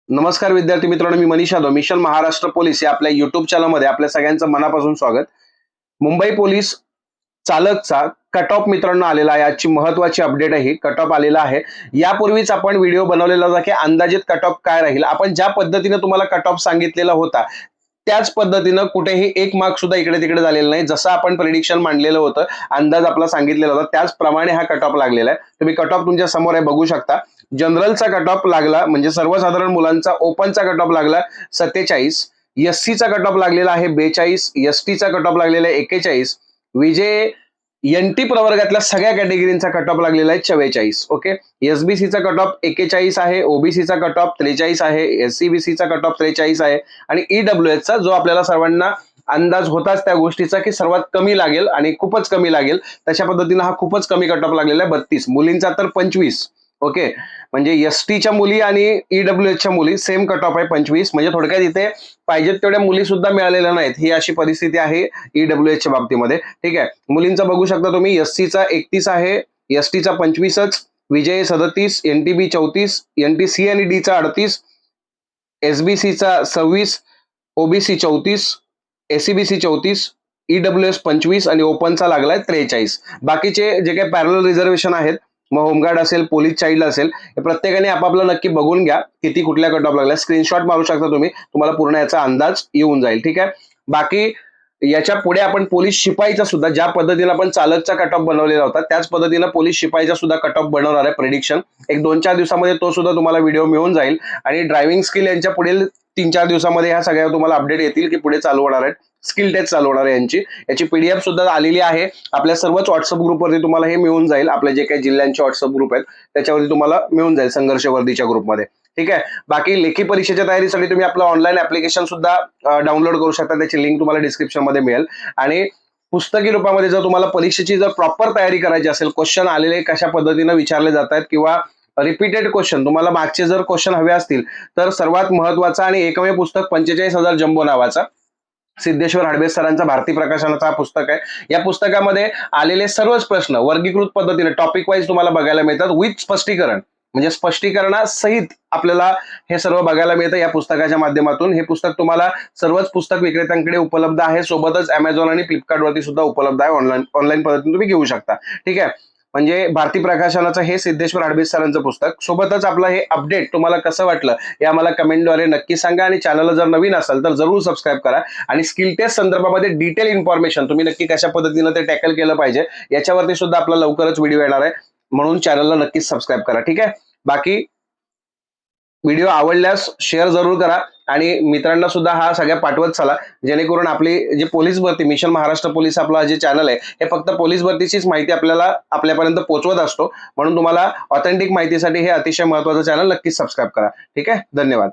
नमस्कार विद्यार्थी मित्रांनो, मी मनीष यादव मिशन महाराष्ट्र पोलीस या आपल्या युट्यूब चॅनलमध्ये आपल्या सगळ्यांचं मनापासून स्वागत. मुंबई पोलीस चालकचा कट ऑफ मित्रांनो आलेला आहे. आजची महत्वाची अपडेट आहे, ही कट ऑफ आलेला आहे. यापूर्वीच आपण व्हिडिओ बनवलेला होता की अंदाजित कट ऑफ काय राहील. आपण ज्या पद्धतीने तुम्हाला कट ऑफ सांगितलेला होता त्याच पद्धतीनं कुठेही एक मार्क सुद्धा इकडे तिकडे झालेला नाही. जसं आपण प्रेडिक्शन मांडलेलं होतं, अंदाज आपला सांगितलेला होता, त्याचप्रमाणे हा कट ऑफ लागलेला आहे. तुम्ही कट ऑफ तुमच्या समोर आहे, बघू शकता. जनरलचा कट ऑफ लागला म्हणजे सर्वसाधारण मुलांचा ओपनचा कट ऑफ लागला 47, एससीचा कट ऑफ लागलेला आहे 42, एसटीचा कट ऑफ लागलेला आहे 41, विजय एनटी प्रवर्गातल्या सगळ्या कॅटेगरीचा कट ऑफ लागलेला आहे 44. ओके, एसबीसीचा कट ऑफ 41 आहे, ओबीसीचा कट ऑफ 43 आहे, एससीबीसीचा कट ऑफ 43 आहे आणि ईडब्ल्यूएसचा जो आपल्याला सर्वांना अंदाज होताच त्या गोष्टीचा की सर्वात कमी लागेल आणि खूपच कमी लागेल, तशा पद्धतीनं हा खूपच कमी कट ऑफ लागलेला आहे 32. मुलींचा तर 25. ओके, म्हणजे एसटीच्या मुली आणि ईडब्ल्यूएसच्या मुली सेम कट ऑफ आहे 25. म्हणजे थोडक्यात इथे पाहिजेत तेवढ्या मुली सुद्धा मिळालेल्या नाहीत, ही अशी परिस्थिती आहे ईडब्ल्यूएसच्या बाबतीमध्ये. ठीक आहे, मुलींचा बघू शकता तुम्ही, एससीचा 31 आहे, एसटीचा 25च, विजय 37, एनटीबी 34, एनटीसी आणि डीचा 38, एसबीसीचा 26, ओबीसी 34, एसीबीसी 34, ईडब्ल्यूएस 25 आणि ओपनचा लागलाय 43. बाकीचे जे काही पॅरल रिझर्वेशन आहेत, मग होमगार्ड असेल, पोलीस चाइल्ड असेल, हे प्रत्येकाने आपापलं नक्की बघून घ्या किती कुठल्या कट ऑफ लागला. स्क्रीनशॉट मारू शकता तुम्ही, तुम्हाला पूर्ण याचा अंदाज येऊन जाईल. ठीक आहे, बाकी याच्या पुढे आपण पोलीस शिपाईचा सुद्धा ज्या पद्धतीने आपण चालकचा कट ऑफ बनवलेला होता त्याच पद्धतीनं पोलीस शिपाईचा सुद्धा कट ऑफ बनवणार आहे प्रेडिक्शन. एक 2-4 दिवसामध्ये तो सुद्धा तुम्हाला व्हिडिओ मिळून जाईल आणि ड्रायव्हिंग स्किल यांच्या पुढील 3-4 दिवसामध्ये ह्या सगळ्या तुम्हाला अपडेट येतील की पुढे चालू होणार आहेत. स्किल टेस्ट चालू होणार आहे याची पीडीएफ सुद्धा आलेली आहे आपल्या सर्वच व्हॉट्सअप ग्रुपवरती, तुम्हाला हे मिळून जाईल. आपले जे काही जिल्ह्यांचे व्हॉट्सअप ग्रुप आहेत त्याच्यावरती तुम्हाला मिळून जाईल, संघर्ष वर्दीच्या ग्रुपमध्ये. ठीक आहे, बाकी लेखी परीक्षेच्या तयारीसाठी तुम्ही आपलं ऑनलाईन ऍप्लिकेशन सुद्धा डाउनलोड करू शकता, त्याची लिंक तुम्हाला डिस्क्रिप्शन मध्ये मिळेल. आणि पुस्तकी रूपामध्ये जर तुम्हाला परीक्षेची जर प्रॉपर तयारी करायची असेल, क्वेश्चन आलेले कशा पद्धतीने विचारले जात आहेत किंवा रिपीटेड क्वेश्चन तुम्हाला मागचे जर क्वेश्चन हवे असतील, तर सर्वात महत्वाचा आणि एकमेव पुस्तक 45,000 जम्बो नावाचा सिद्धेश्वर हडबे सरांचा भारती प्रकाशनाचा हा पुस्तक आहे. या पुस्तकामध्ये आलेले सर्वच प्रश्न वर्गीकृत पद्धतीने टॉपिक वाईज तुम्हाला बघायला मिळतात, विथ स्पष्टीकरण, म्हणजे स्पष्टीकरणासहित आपल्याला हे सर्व बघायला मिळतं या पुस्तकाच्या माध्यमातून. हे पुस्तक तुम्हाला सर्वच पुस्तक विक्रेत्यांकडे उपलब्ध आहे, सोबतच अमेझॉन आणि फ्लिपकार्ट वरती सुद्धा उपलब्ध आहे. ऑनलाईन पद्धतीने तुम्ही घेऊ शकता. ठीक आहे, म्हणजे भारती प्रकाशनाचं हे सिद्धेश्वर हडबे सरांचं पुस्तक. सोबतच आपलं हे अपडेट तुम्हाला कसं वाटलं हे आम्हाला कमेंटद्वारे नक्की सांगा आणि चॅनलला जर नवीन असाल तर जरूर सबस्क्राईब करा. आणि स्किल टेस्ट संदर्भामध्ये डिटेल इन्फॉर्मेशन तुम्ही नक्की कशा पद्धतीने ते टॅकल केलं पाहिजे याच्यावरती सुद्धा आपला लवकरच व्हिडिओ येणार आहे, म्हणून चॅनलला नक्कीच सबस्क्राईब करा. ठीक आहे, बाकी व्हिडिओ आवडल्यास शेअर जरूर करा आणि मित्रांना सुद्धा हा सगळ्या पाठवत चला, जेणेकरून आपली जे पोलीस भरती मिशन महाराष्ट्र पोलीस आपला जे चॅनल आहे हे फक्त पोलीस भरतीचीच माहिती आपल्याला आपल्यापर्यंत पोहोचवत असतो, म्हणून तुम्हाला ऑथेंटिक माहितीसाठी हे अतिशय महत्वाचं चॅनल नक्कीच सबस्क्राईब करा. ठीक आहे, धन्यवाद.